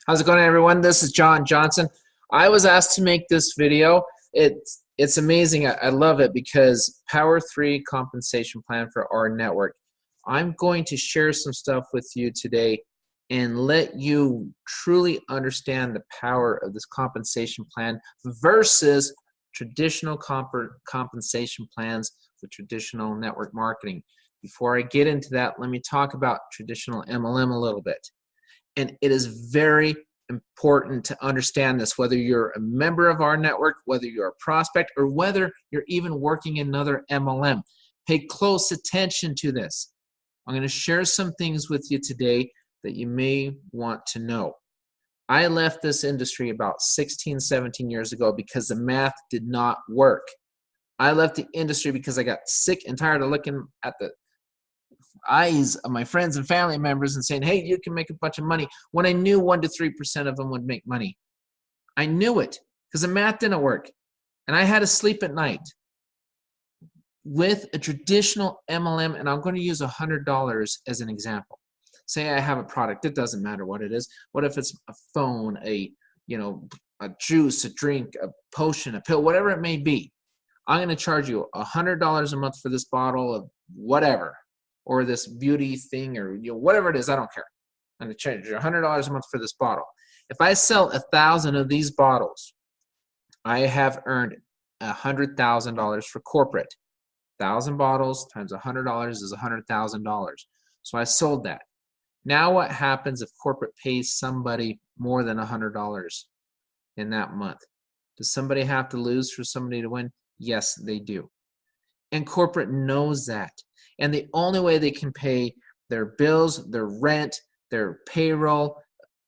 How's it going, everyone? This is John Johnson. I was asked to make this video. It's amazing. I love it because Power 3 compensation plan for Rnetwork. I'm going to share some stuff with you today and let you truly understand the power of this compensation plan versus traditional compensation plans for traditional network marketing. Before I get into that, let me talk about traditional MLM a little bit. And it is very important to understand this, whether you're a member of our network, whether you're a prospect, or whether you're even working another MLM. Pay close attention to this. I'm going to share some things with you today that you may want to know. I left this industry about 16, 17 years ago because the math did not work. I left the industry because I got sick and tired of looking at the eyes of my friends and family members and saying, hey, you can make a bunch of money, when I knew 1 to 3% of them would make money. I knew it because the math didn't work. And I had to sleep at night. With a traditional MLM, and I'm going to use $100 as an example. Say I have a product, it doesn't matter what it is. What if it's a phone, a juice, a drink, a potion, a pill, whatever it may be. I'm going to charge you $100 a month for this bottle of whatever, or this beauty thing, or whatever it is, I don't care. I'm going to charge you $100 a month for this bottle. If I sell 1,000 of these bottles, I have earned $100,000 for corporate. 1,000 bottles times $100 is $100,000. So I sold that. Now what happens if corporate pays somebody more than $100 in that month? Does somebody have to lose for somebody to win? Yes, they do. And corporate knows that. And the only way they can pay their bills, their rent, their payroll,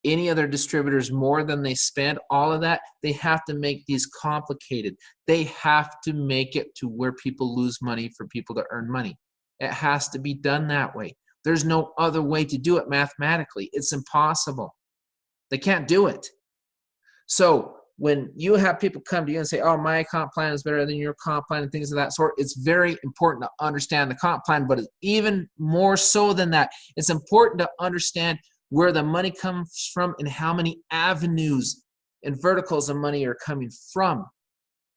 any other distributors more than they spend, all of that, they have to make these complicated. They have to make it to where people lose money for people to earn money. It has to be done that way. There's no other way to do it mathematically. It's impossible. They can't do it. So when you have people come to you and say, oh, my comp plan is better than your comp plan and things of that sort, it's very important to understand the comp plan, but it's even more so than that. It's important to understand where the money comes from and how many avenues and verticals of money are coming from.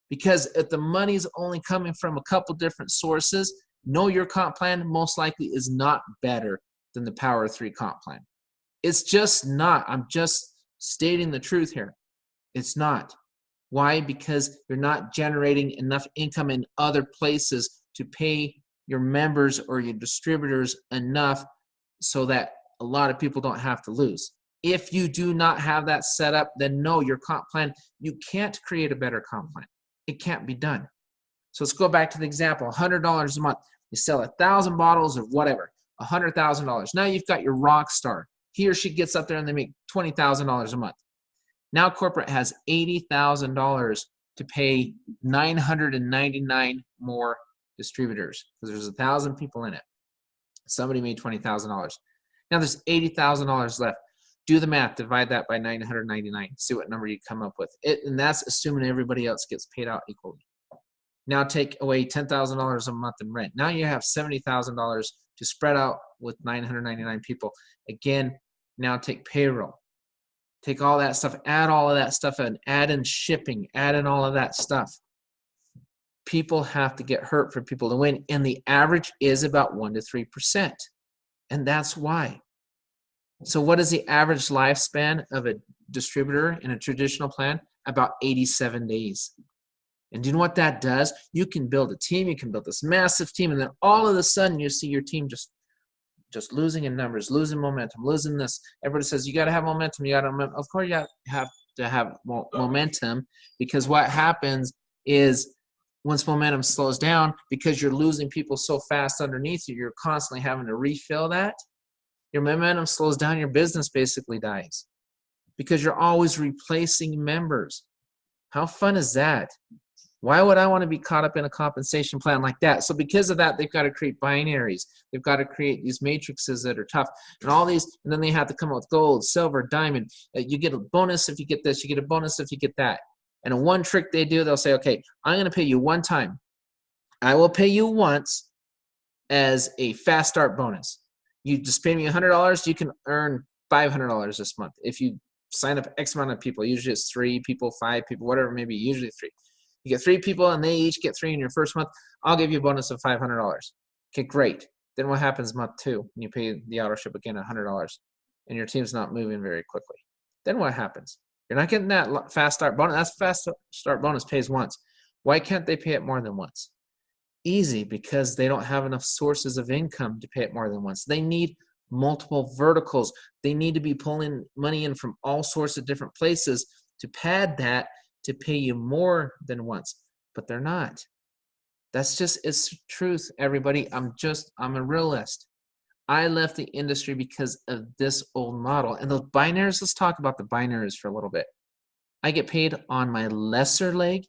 Because if the money is only coming from a couple different sources, know your comp plan most likely is not better than the Power 3 comp plan. It's just not. I'm just stating the truth here. It's not. Why? Because you're not generating enough income in other places to pay your members or your distributors enough so that a lot of people don't have to lose. If you do not have that set up, then no, your comp plan, you can't create a better comp plan. It can't be done. So let's go back to the example, $100 a month. You sell 1,000 bottles of whatever, $100,000. Now you've got your rock star. He or she gets up there and they make $20,000 a month. Now corporate has $80,000 to pay 999 more distributors because there's 1,000 people in it. Somebody made $20,000. Now there's $80,000 left. Do the math, divide that by 999, see what number you come up with. And that's assuming everybody else gets paid out equally. Now take away $10,000 a month in rent. Now you have $70,000 to spread out with 999 people. Again, now take payroll. Take all that stuff, add all of that stuff in, add in shipping, add in all of that stuff. People have to get hurt for people to win, and the average is about 1 to 3%. And that's why. So what is the average lifespan of a distributor in a traditional plan? About 87 days. And do you know what that does? You can build a team, you can build this massive team, and then all of a sudden you see your team just losing in numbers, losing momentum, losing this. Everybody says, you got to have momentum, you got to momentum. Of course you have to have momentum, because what happens is once momentum slows down, because you're losing people so fast underneath you, you're constantly having to refill that. Your momentum slows down, your business basically dies because you're always replacing members. How fun is that? Why would I want to be caught up in a compensation plan like that? So because of that, they've got to create binaries. They've got to create these matrices that are tough and all these, and then they have to come up with gold, silver, diamond. You get a bonus if you get this, you get a bonus if you get that. And one trick they do, they'll say, okay, I'm going to pay you one time. I will pay you once as a fast start bonus. You just pay me $100, you can earn $500 this month. If you sign up X amount of people. Usually it's 3 people, 5 people, whatever, maybe usually 3. You get 3 people and they each get 3 in your first month. I'll give you a bonus of $500. Okay, great. Then what happens month 2? When you pay the auto ship again $100 and your team's not moving very quickly. Then what happens? You're not getting that fast start bonus. That's fast start bonus pays once. Why can't they pay it more than once? Easy, because they don't have enough sources of income to pay it more than once. They need multiple verticals. They need to be pulling money in from all sorts of different places to pad that to pay you more than once, but they're not. That's just, it's truth, everybody. I'm a realist. I left the industry because of this old model. And those binaries, let's talk about the binaries for a little bit. I get paid on my lesser leg.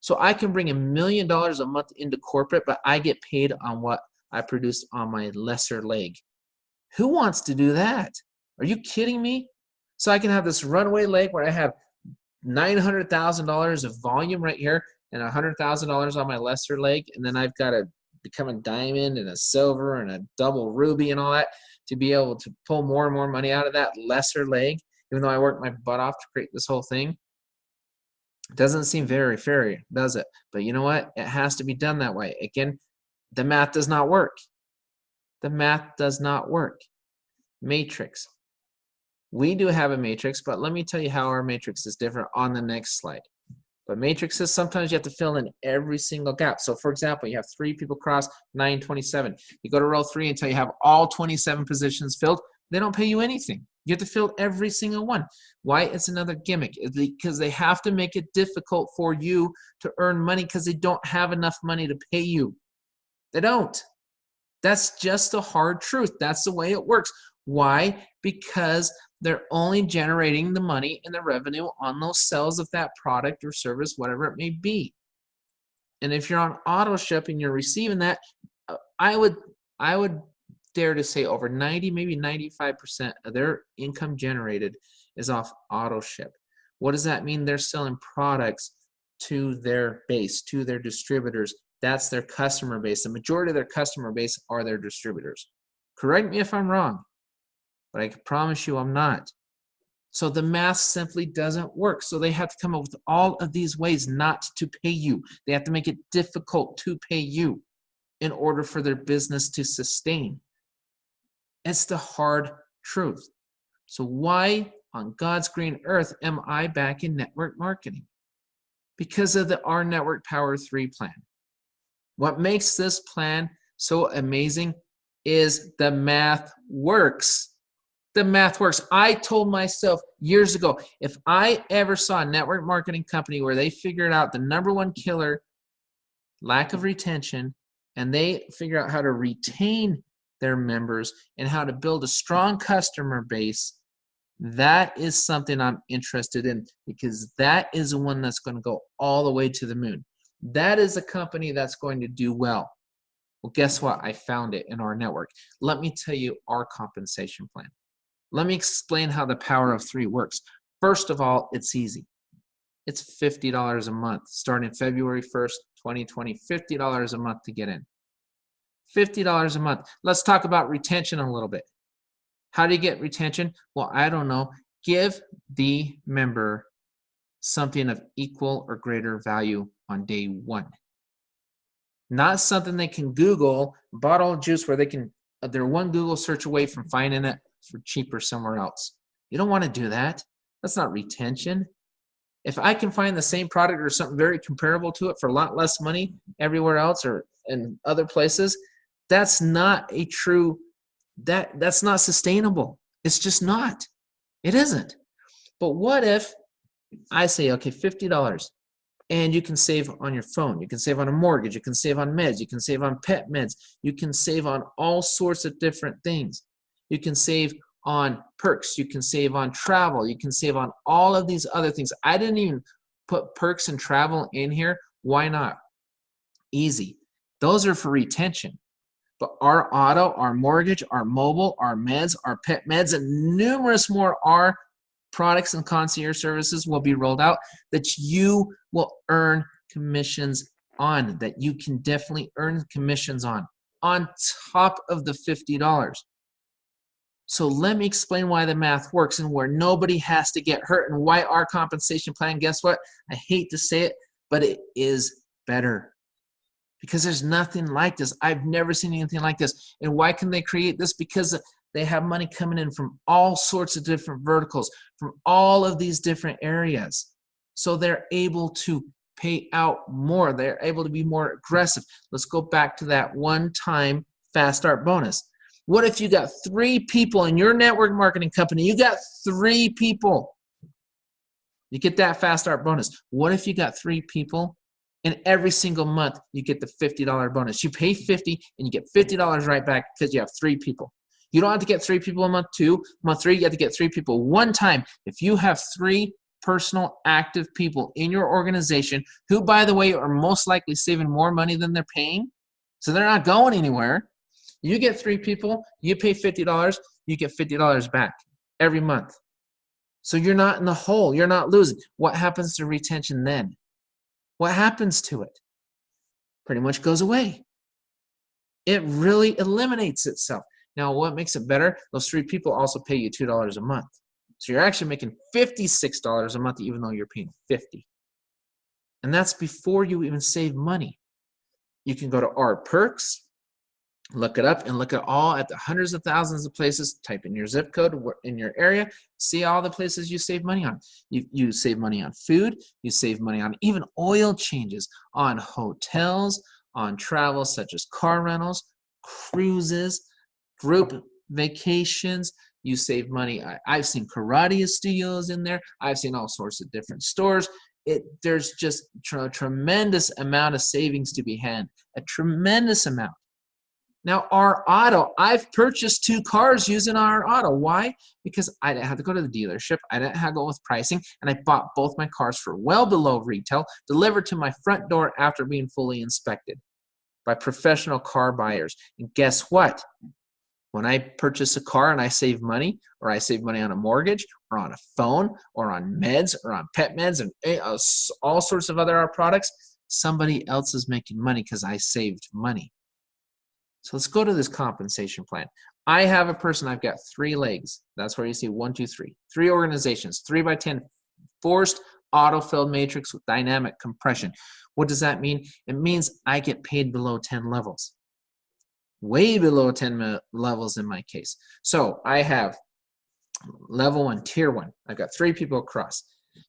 So I can bring $1 million a month into corporate, but I get paid on what I produced on my lesser leg. Who wants to do that? Are you kidding me? So I can have this runway leg where I have $900,000 of volume right here and $100,000 on my lesser leg, and then I've got to become a diamond and a silver and a double ruby and all that to be able to pull more and more money out of that lesser leg, even though I worked my butt off to create this whole thing. It doesn't seem very fair, does it? But you know what? It has to be done that way. Again, the math does not work. The math does not work. Matrix. We do have a matrix, but let me tell you how our matrix is different on the next slide. But matrices, sometimes you have to fill in every single gap. So for example, you have 3 people cross 927. You go to row 3 until you have all 27 positions filled. They don't pay you anything. You have to fill every single one. Why? It's another gimmick. It's because they have to make it difficult for you to earn money because they don't have enough money to pay you. They don't. That's just the hard truth. That's the way it works. Why? Because they're only generating the money and the revenue on those sales of that product or service, whatever it may be. And if you're on auto ship and you're receiving that, I would dare to say over 90, maybe 95% of their income generated is off auto ship. What does that mean? They're selling products to their base, to their distributors. That's their customer base. The majority of their customer base are their distributors. Correct me if I'm wrong, but I can promise you I'm not. So the math simply doesn't work. So they have to come up with all of these ways not to pay you. They have to make it difficult to pay you in order for their business to sustain. It's the hard truth. So why on God's green earth am I back in network marketing? Because of the Rnetwork Power 3 plan. What makes this plan so amazing is the math works. The math works. I told myself years ago, if I ever saw a network marketing company where they figured out the #1 killer, lack of retention, and they figure out how to retain their members and how to build a strong customer base, that is something I'm interested in, because that is the one that's going to go all the way to the moon. That is a company that's going to do well. Well, guess what? I found it in Rnetwork. Let me tell you our compensation plan. Let me explain how the power of 3 works. First of all, it's easy. It's $50 a month, starting February 1st, 2020, $50 a month to get in. $50 a month. Let's talk about retention a little bit. How do you get retention? Well, I don't know. Give the member something of equal or greater value on day 1. Not something they can Google, bottle of juice where they're one Google search away from finding it for cheaper somewhere else. You don't want to do that. That's not retention. If I can find the same product or something very comparable to it for a lot less money everywhere else or in other places, that's not a true, that's not sustainable. It's just not. It isn't. But what if I say, okay, $50, and you can save on your phone, you can save on a mortgage, you can save on meds, you can save on pet meds, you can save on all sorts of different things. You can save on perks, you can save on travel, you can save on all of these other things. I didn't even put perks and travel in here. Why not? Easy. Those are for retention. But our auto, our mortgage, our mobile, our meds, our pet meds, and numerous more our products and concierge services will be rolled out that you will earn commissions on, that you can definitely earn commissions on top of the $50. So let me explain why the math works and where nobody has to get hurt and why our compensation plan, guess what? I hate to say it, but it is better. Because there's nothing like this. I've never seen anything like this. And why can they create this? Because they have money coming in from all sorts of different verticals, from all of these different areas. So they're able to pay out more. They're able to be more aggressive. Let's go back to that one-time fast start bonus. What if you got 3 people in your network marketing company? You got 3 people. You get that fast start bonus. What if you got 3 people and every single month you get the $50 bonus? You pay $50 and you get $50 right back because you have 3 people. You don't have to get 3 people in month 2. Month 3, you have to get 3 people one time. If you have 3 personal active people in your organization who, by the way, are most likely saving more money than they're paying, so they're not going anywhere. You get 3 people, you pay $50, you get $50 back every month. So you're not in the hole. You're not losing. What happens to retention then? What happens to it? Pretty much goes away. It really eliminates itself. Now, what makes it better? Those 3 people also pay you $2 a month. So you're actually making $56 a month even though you're paying $50. And that's before you even save money. You can go to our perks, look it up, and look at the hundreds of thousands of places. Type in your zip code in your area, see all the places you save money on. You save money on food, you save money on even oil changes, on hotels, on travel such as car rentals, cruises, group vacations. You save money. I've seen karate studios in there. I've seen all sorts of different stores. There's just a tremendous amount of savings to be had, a tremendous amount. Now, our auto, I've purchased 2 cars using our auto. Why? Because I didn't have to go to the dealership. I didn't have to go with pricing, and I bought both my cars for well below retail, delivered to my front door after being fully inspected by professional car buyers. And guess what? When I purchase a car and I save money, or I save money on a mortgage, or on a phone, or on meds, or on pet meds, and all sorts of other products, somebody else is making money because I saved money. So let's go to this compensation plan. I have a person, I've got 3 legs. That's where you see 1, 2, 3. 3 organizations, 3x10 forced auto-filled matrix with dynamic compression. What does that mean? It means I get paid below 10 levels. Way below 10 levels in my case. So I have level 1, tier 1. I've got 3 people across.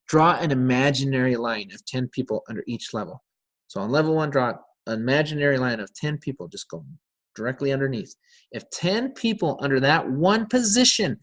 Draw an imaginary line of 10 people under each level. So on level 1, draw an imaginary line of 10 people. Just go directly underneath. If 10 people under that one position,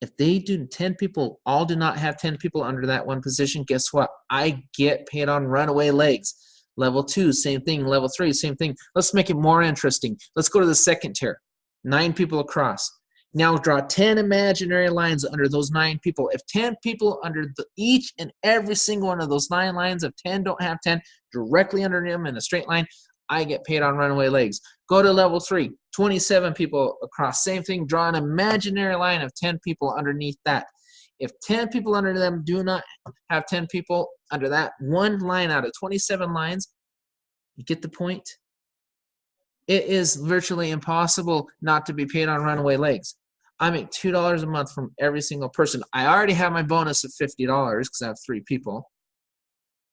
if they do 10 people, all do not have 10 people under that one position, guess what? I get paid on runaway legs. Level 2, same thing. Level 3, same thing. Let's make it more interesting. Let's go to the second tier. 9 people across. Now draw 10 imaginary lines under those 9 people. If 10 people under each and every single one of those 9 lines of 10 don't have 10 directly under them in a straight line, I get paid on runaway legs. Go to level 3, 27 people across. Same thing, draw an imaginary line of 10 people underneath that. If 10 people under them do not have 10 people under that one line out of 27 lines, you get the point? It is virtually impossible not to be paid on runaway legs. I make $2 a month from every single person. I already have my bonus of $50 because I have 3 people.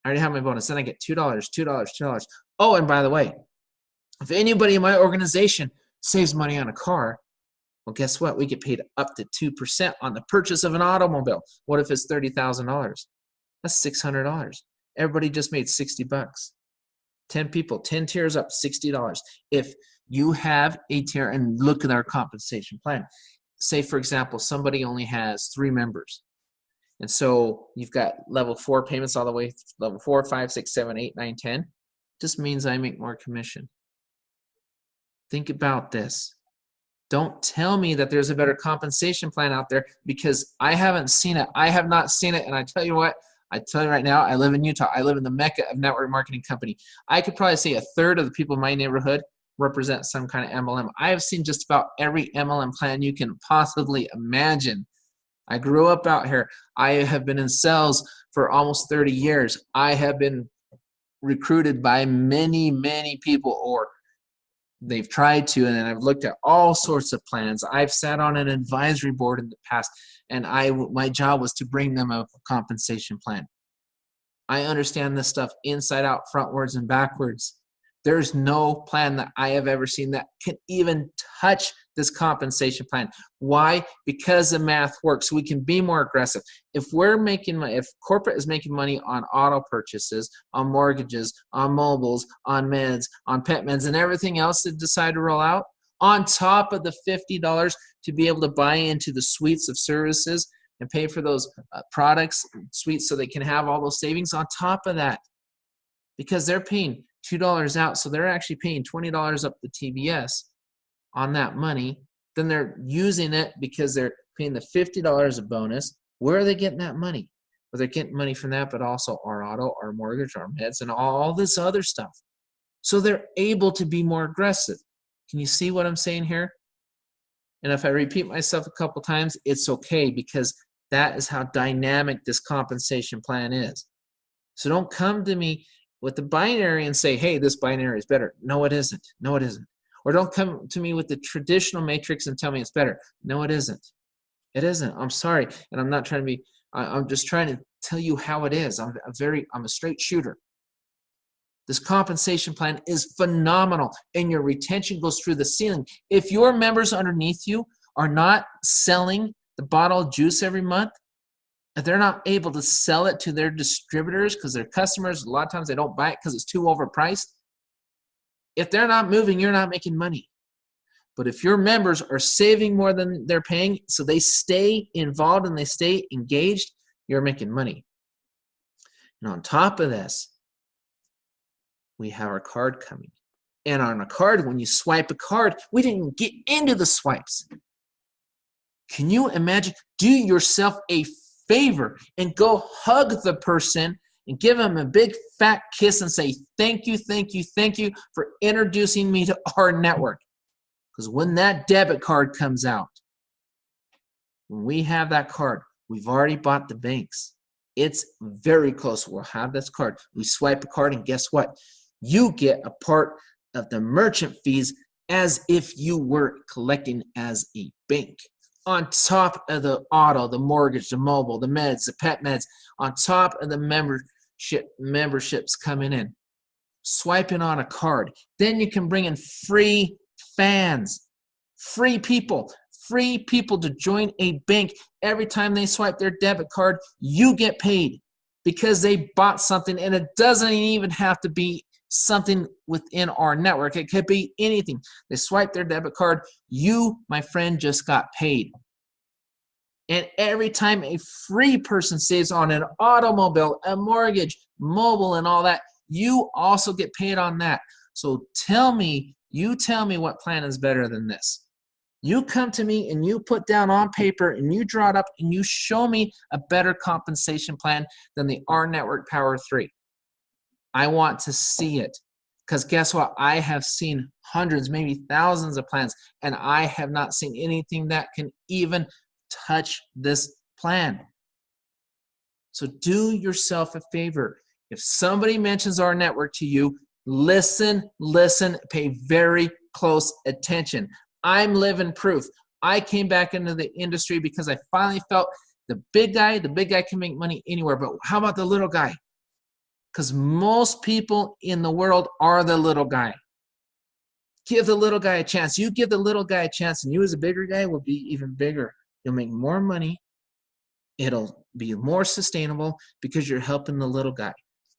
I already have my bonus. Then I get $2, $2. Oh, and by the way, if anybody in my organization saves money on a car, well, guess what? We get paid up to 2% on the purchase of an automobile. What if it's $30,000? That's $600. Everybody just made 60 bucks. 10 people, 10 tiers up, $60. If you have a tier, and look at our compensation plan. Say, for example, somebody only has 3 members. And so you've got level 4 payments all the way, level 4, 5, 6, 7, 8, 9, 10. Just means I make more commission. Think about this. Don't tell me that there's a better compensation plan out there because I haven't seen it. I have not seen it. And I tell you what, I tell you right now, I live in Utah. I live in the mecca of network marketing company. I could probably say 1/3 of the people in my neighborhood represent some kind of MLM. I have seen just about every MLM plan you can possibly imagine. I grew up out here. I have been in sales for almost 30 years. I have been recruited by many, many people, or They've tried to, and I've looked at all sorts of plans. I've sat on an advisory board in the past, and my job was to bring them a compensation plan. I understand this stuff inside out, frontwards and backwards. There's no plan that I have ever seen that can even touch this compensation plan. Why? Because the math works. We can be more aggressive. If we're making money, if corporate is making money on auto purchases, on mortgages, on mobiles, on meds, on pet meds, and everything else they decide to roll out, on top of the $50 to be able to buy into the suites of services and pay for those products, suites, so they can have all those savings on top of that, because they're paying $2 out, so they're actually paying $20 up the TBS on that money. Then they're using it because they're paying the $50 a bonus. Where are they getting that money? Well, they're getting money from that, but also our auto, our mortgage, our meds, and all this other stuff. So they're able to be more aggressive. Can you see what I'm saying here? And if I repeat myself a couple times, it's okay, because that is how dynamic this compensation plan is. So don't come to me with the binary and say, hey, this binary is better. No, it isn't. No, it isn't. Or don't come to me with the traditional matrix and tell me it's better. No, it isn't. It isn't. I'm sorry. And I'm not trying to be, I'm just trying to tell you how it is. I'm a straight shooter. This compensation plan is phenomenal, and your retention goes through the ceiling. If your members underneath you are not selling the bottle of juice every month, if they're not able to sell it to their distributors because their customers, a lot of times they don't buy it because it's too overpriced. If they're not moving, you're not making money. But if your members are saving more than they're paying, so they stay involved and they stay engaged, you're making money. And on top of this, we have our card coming. And on a card, when you swipe a card, we didn't even get into the swipes. Can you imagine? Do yourself a favor and go hug the person and give them a big fat kiss and say, thank you, thank you, thank you for introducing me to our network. Because when that debit card comes out, when we have that card, we've already bought the banks. It's very close. We'll have this card. We swipe a card, and guess what? You get a part of the merchant fees as if you were collecting as a bank. On top of the auto, the mortgage, the mobile, the meds, the pet meds, on top of the memberships coming in. Swiping on a card. Then you can bring in free fans, free people to join a bank. Every time they swipe their debit card, you get paid because they bought something, and it doesn't even have to be something within our network. It could be anything. They swipe their debit card, you, my friend, just got paid. And every time a free person saves on an automobile, a mortgage, mobile, and all that, you also get paid on that. So you tell me what plan is better than this. You come to me and you put down on paper and you draw it up and you show me a better compensation plan than the Rnetwork Power 3. I want to see it, because guess what? I have seen hundreds, maybe thousands of plans, and I have not seen anything that can even touch this plan. So do yourself a favor. If somebody mentions our network to you, listen, pay very close attention. I'm living proof. I came back into the industry because I finally felt the big guy can make money anywhere, but how about the little guy? Because most people in the world are the little guy. Give the little guy a chance. You give the little guy a chance, and you as a bigger guy will be even bigger. You'll make more money. It'll be more sustainable because you're helping the little guy.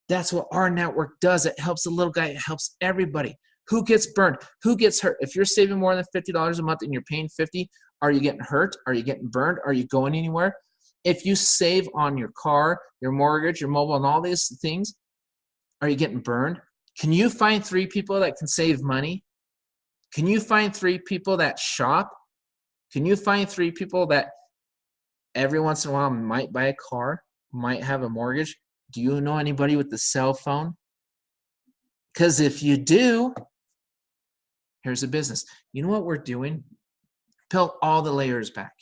That's what our network does. It helps the little guy. It helps everybody. Who gets burned? Who gets hurt? If you're saving more than $50 a month and you're paying $50, are you getting hurt? Are you getting burned? Are you going anywhere? If you save on your car, your mortgage, your mobile, and all these things, are you getting burned? Can you find 3 people that can save money? Can you find 3 people that shop? Can you find 3 people that every once in a while might buy a car, might have a mortgage? Do you know anybody with a cell phone? Because if you do, here's a business. You know what we're doing? Peel all the layers back.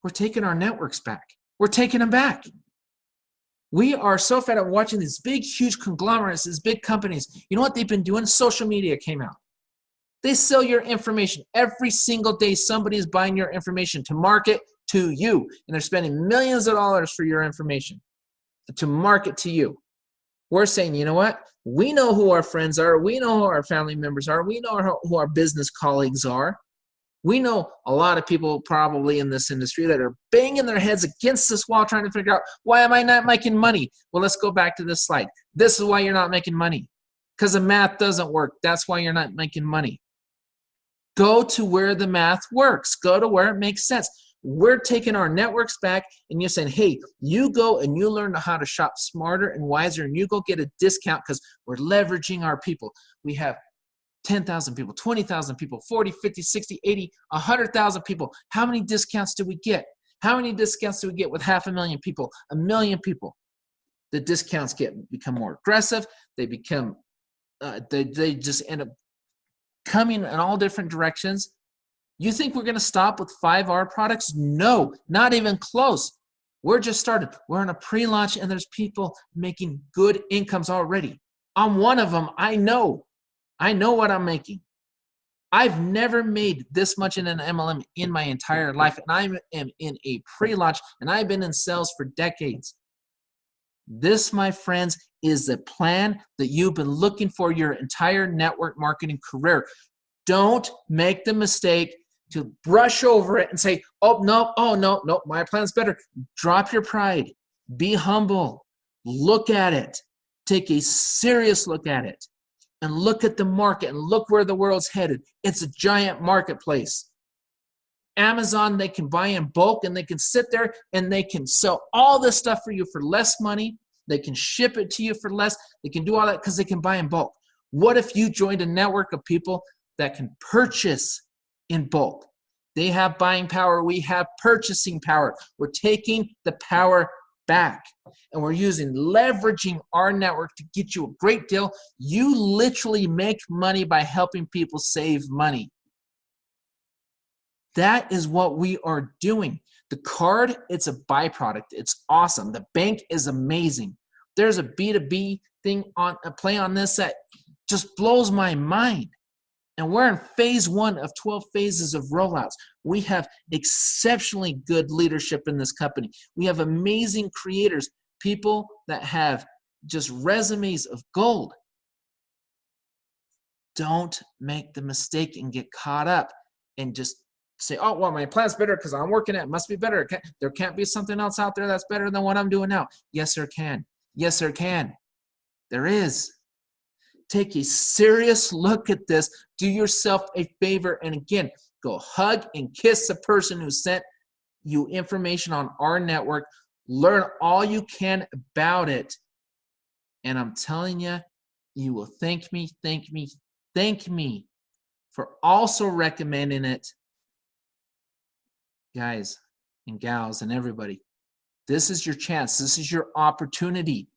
We're taking our networks back. We're taking them back. We are so fed up watching these big, huge conglomerates, these big companies. You know what they've been doing? Social media came out. They sell your information. Every single day, somebody is buying your information to market to you. And they're spending millions of dollars for your information to market to you. We're saying, you know what? We know who our friends are. We know who our family members are. We know who our business colleagues are. We know a lot of people probably in this industry that are banging their heads against this wall trying to figure out, why am I not making money? Well, let's go back to this slide. This is why you're not making money. Because the math doesn't work. That's why you're not making money. Go to where the math works. Go to where it makes sense. We're taking our networks back and you're saying, hey, you go and you learn how to shop smarter and wiser and you go get a discount because we're leveraging our people. We have 10,000 people, 20,000 people, 40, 50, 60, 80, 100,000 people. How many discounts do we get? How many discounts do we get with 500,000 people, 1 million people? The discounts become more aggressive. They become, they just end up coming in all different directions. You think we're going to stop with 5R products? No, not even close. We're just started. We're in a pre-launch and there's people making good incomes already. I'm one of them. I know what I'm making. I've never made this much in an MLM in my entire life, and I am in a pre-launch, and I've been in sales for decades. This, my friends, is the plan that you've been looking for your entire network marketing career. Don't make the mistake to brush over it and say, oh, no, my plan's better. Drop your pride. Be humble. Look at it. Take a serious look at it. And look at the market and look where the world's headed. It's a giant marketplace. Amazon, they can buy in bulk and they can sit there and they can sell all this stuff for you for less money. They can ship it to you for less. They can do all that because they can buy in bulk. What if you joined a network of people that can purchase in bulk? They have buying power. We have purchasing power. We're taking the power back. And we're leveraging our network to get you a great deal. You literally make money by helping people save money. That is what we are doing. The card, it's a byproduct. It's awesome. The bank is amazing. There's a B2B thing on a play on this that just blows my mind. And we're in phase 1 of 12 phases of rollouts. We have exceptionally good leadership in this company. We have amazing creators, people that have just resumes of gold. Don't make the mistake and get caught up and just say, oh, well, my plan's better because I'm working it. It must be better. There can't be something else out there that's better than what I'm doing now. Yes, there can. Yes, there can. There is. Take a serious look at this. Do yourself a favor. And again, go hug and kiss the person who sent you information on our network. Learn all you can about it. And I'm telling you, you will thank me for also recommending it. Guys and gals and everybody, this is your chance. This is your opportunity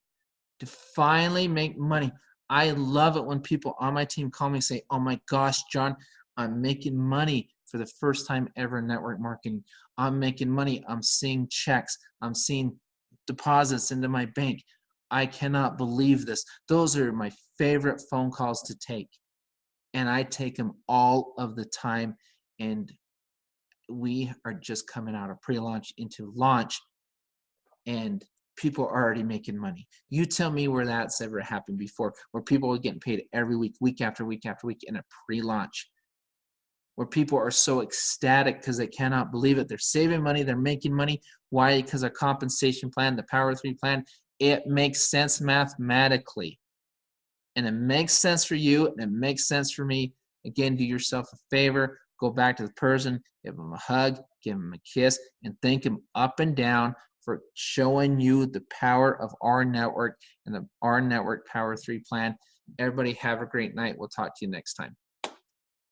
to finally make money. I love it when people on my team call me and say, oh my gosh, John, I'm making money for the first time ever in network marketing. I'm making money. I'm seeing checks. I'm seeing deposits into my bank. I cannot believe this. Those are my favorite phone calls to take. And I take them all of the time. And we are just coming out of pre-launch into launch. And people are already making money. You tell me where that's ever happened before, where people are getting paid every week, week after week after week in a pre-launch, where people are so ecstatic because they cannot believe it. They're saving money. They're making money. Why? Because our compensation plan, the Power 3 plan, it makes sense mathematically. And it makes sense for you and it makes sense for me. Again, do yourself a favor. Go back to the person, give them a hug, give them a kiss, and thank them up and down for showing you the power of our network and our network Power 3 plan. Everybody have a great night. We'll talk to you next time.